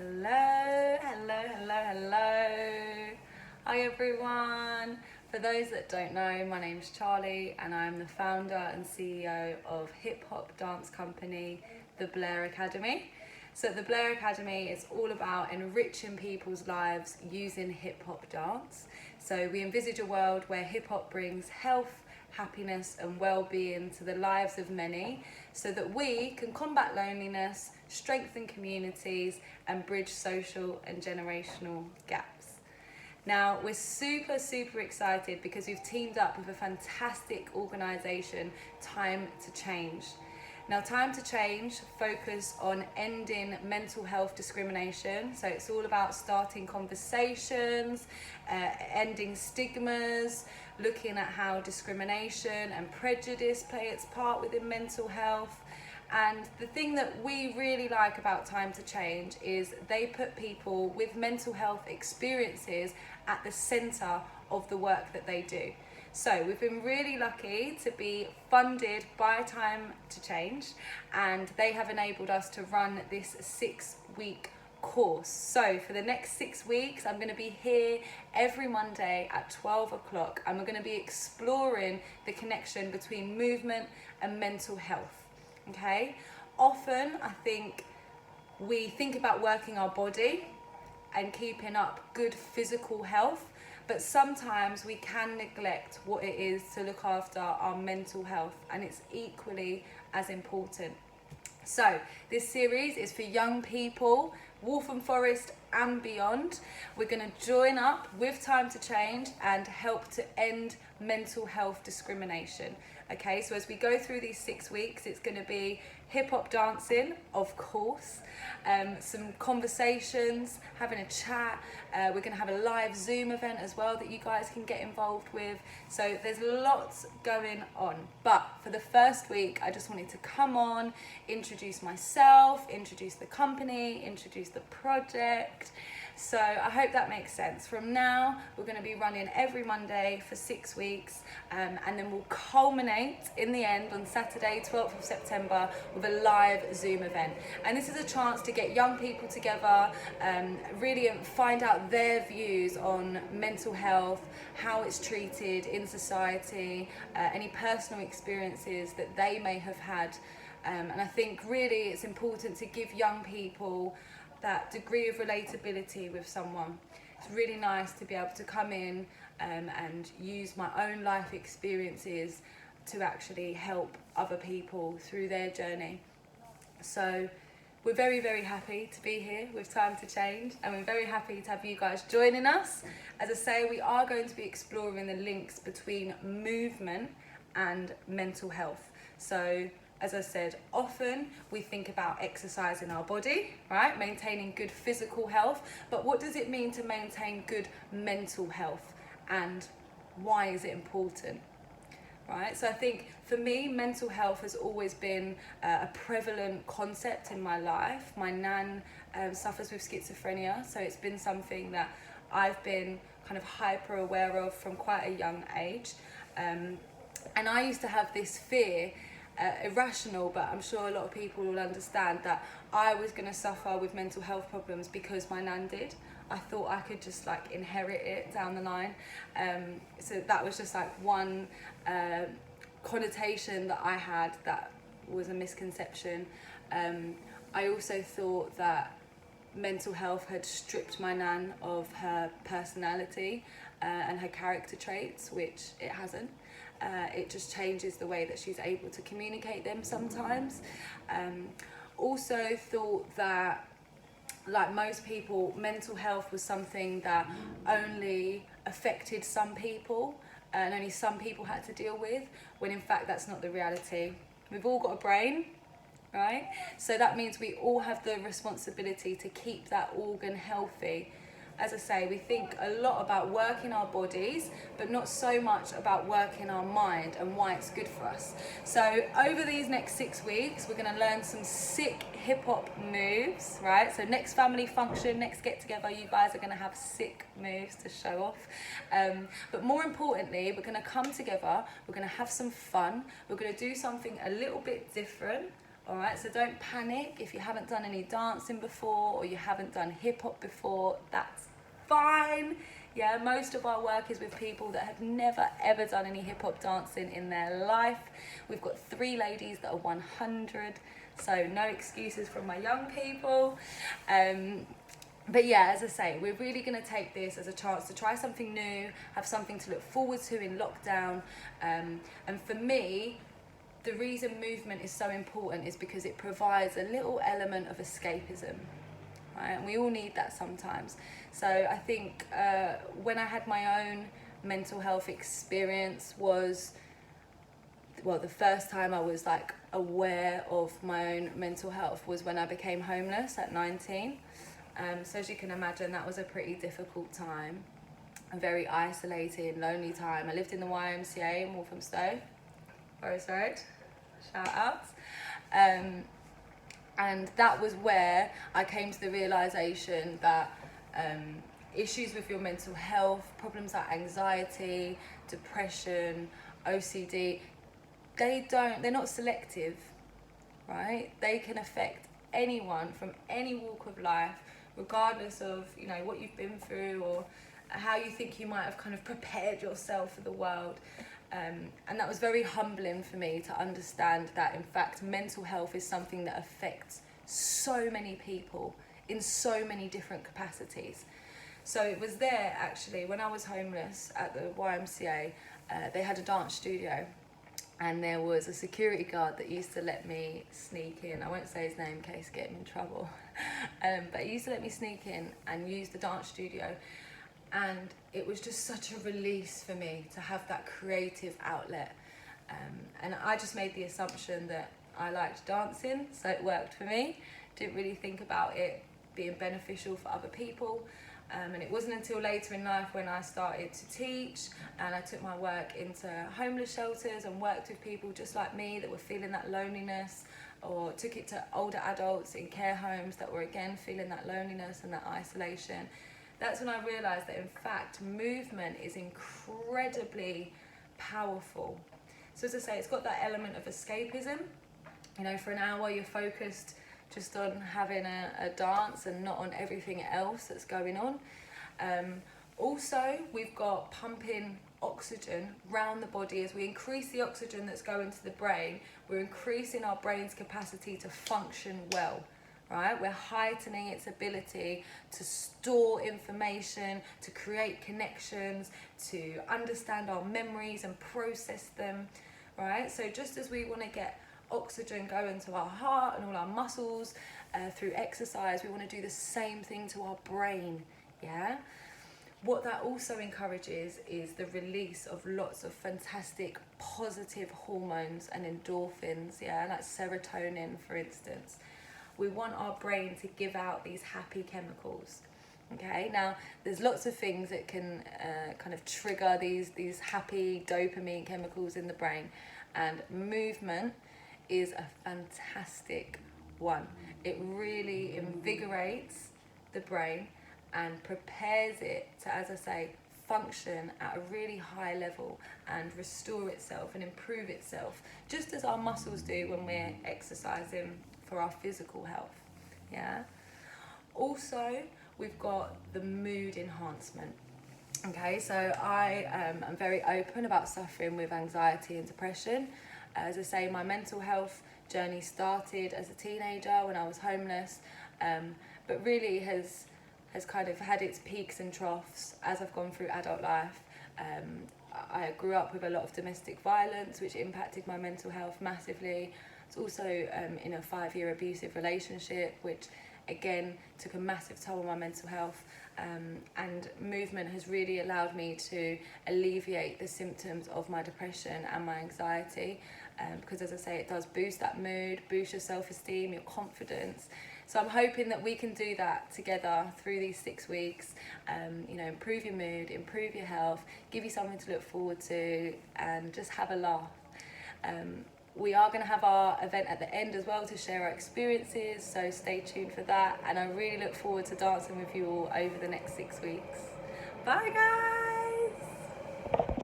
Hello, hello, hello, hello. Hi everyone. For those that don't know, my name's Charlie and I'm the founder and CEO of hip hop dance company, the Blair Academy. So the Blair Academy is all about enriching people's lives using hip hop dance. So we envisage a world where hip hop brings health, happiness and well-being to the lives of many so that we can combat loneliness, strengthen communities and bridge social and generational gaps. Now we're super excited because we've teamed up with a fantastic organisation, Time to Change. Now Time to Change focus on ending mental health discrimination, so it's all about starting conversations, ending stigmas, looking at how discrimination and prejudice play its part within mental health. And the thing that we really like about Time to Change is they put people with mental health experiences at the centre of the work that they do. So we've been really lucky to be funded by Time to Change, and they have enabled us to run this 6-week course. So for the next 6 weeks, I'm going to be here every Monday at 12 o'clock and we're going to be exploring the connection between movement and mental health. Okay, often I think we think about working our body and keeping up good physical health, but sometimes we can neglect what it is to look after our mental health, and it's equally as important. So this series is for young people, Waltham Forest and beyond. We're going to join up with Time to Change and help to end mental health discrimination. Okay, so as we go through these 6 weeks, it's going to be hip hop dancing, of course, some conversations, having a chat. We're going to have a live Zoom event as well that you guys can get involved with. So there's lots going on. But for the first week, I just wanted to come on, introduce myself, introduce the company, introduce the project. So I hope that makes sense. From now, we're going to be running every Monday for 6 weeks, and then we'll culminate in the end on Saturday, 12th of September, with a live Zoom event. And this is a chance to get young people together, really find out their views on mental health, how it's treated in society, any personal experiences that they may have had. And I think really it's important to give young people that degree of relatability with someone. It's really nice to be able to come in and use my own life experiences to actually help other people through their journey. So we're very happy to be here with Time to Change, and we're very happy to have you guys joining us. As I say, we are going to be exploring the links between movement and mental health. So as I said, often we think about exercising our body, right? Maintaining good physical health, but what does it mean to maintain good mental health, and why is it important? Right, so I think for me, mental health has always been a prevalent concept in my life. My nan suffers with schizophrenia, so it's been something that I've been kind of hyper aware of from quite a young age. And I used to have this fear, irrational, but I'm sure a lot of people will understand, that I was going to suffer with mental health problems because my nan did. I thought I could just like inherit it down the line. So that was just like one connotation that I had that was a misconception. I also thought that mental health had stripped my nan of her personality and her character traits, which it hasn't. It just changes the way that she's able to communicate them sometimes. Also thought that, like most people, mental health was something that only affected some people and only some people had to deal with, when in fact that's not the reality. We've all got a brain, right? So that means we all have the responsibility to keep that organ healthy. As I say, we think a lot about working our bodies, but not so much about working our mind and why it's good for us. So over these next 6 weeks, we're going to learn some sick hip hop moves, right? So next family function, next get together, you guys are going to have sick moves to show off. But more importantly, we're going to come together, we're going to have some fun, we're going to do something a little bit different. All right, so don't panic if you haven't done any dancing before or you haven't done hip hop before. That's fine. Yeah, most of our work is with people that have never ever done any hip hop dancing in their life. We've got 3 ladies that are 100, so no excuses from my young people. But yeah, as I say, we're really going to take this as a chance to try something new, have something to look forward to in lockdown. And for me, the reason movement is so important is because it provides a little element of escapism, right? And we all need that sometimes. So I think when I had my own mental health experience was, well, the first time I was like aware of my own mental health was when I became homeless at 19. So as you can imagine, that was a pretty difficult time, a very isolated, lonely time. I lived in the YMCA in Walthamstow, Forest Road, shout out. And that was where I came to the realisation that issues with your mental health, problems like anxiety, depression, OCD, they're not selective, right? They can affect anyone from any walk of life, regardless of, you know, what you've been through or how you think you might have kind of prepared yourself for the world. And that was very humbling for me to understand that, in fact, mental health is something that affects so many people in so many different capacities. So it was there, actually, when I was homeless at the YMCA, they had a dance studio. And there was a security guard that used to let me sneak in. I won't say his name in case I get him in trouble. But he used to let me sneak in and use the dance studio. And it was just such a release for me to have that creative outlet. And I just made the assumption that I liked dancing, so it worked for me. Didn't really think about it being beneficial for other people. And it wasn't until later in life when I started to teach and I took my work into homeless shelters and worked with people just like me that were feeling that loneliness, or took it to older adults in care homes that were again feeling that loneliness and that isolation. That's when I realised that, in fact, movement is incredibly powerful. So as I say, it's got that element of escapism. You know, for an hour you're focused just on having a dance and not on everything else that's going on. Also, we've got pumping oxygen round the body. As we increase the oxygen that's going to the brain, we're increasing our brain's capacity to function well, right? We're heightening its ability to store information, to create connections, to understand our memories and process them, right? So just as we want to get oxygen going to our heart and all our muscles through exercise, we want to do the same thing to our brain, yeah? What that also encourages is the release of lots of fantastic positive hormones and endorphins, yeah, like serotonin, for instance. We want our brain to give out these happy chemicals. Okay, now there's lots of things that can kind of trigger these happy dopamine chemicals in the brain, and movement is a fantastic one. It really invigorates the brain and prepares it to, as I say, function at a really high level and restore itself and improve itself, just as our muscles do when we're exercising for our physical health, yeah? Also, we've got the mood enhancement. Okay, so I am very open about suffering with anxiety and depression. As I say, my mental health journey started as a teenager when I was homeless, but really has kind of had its peaks and troughs as I've gone through adult life. I grew up with a lot of domestic violence, which impacted my mental health massively. I was also in a 5-year abusive relationship, which again took a massive toll on my mental health. And movement has really allowed me to alleviate the symptoms of my depression and my anxiety, because, as I say, it does boost that mood, boost your self-esteem, your confidence. So I'm hoping that we can do that together through these 6 weeks, you know, improve your mood, improve your health, give you something to look forward to, and just have a laugh. We are going to have our event at the end as well to share our experiences, so stay tuned for that. And I really look forward to dancing with you all over the next 6 weeks. Bye, guys!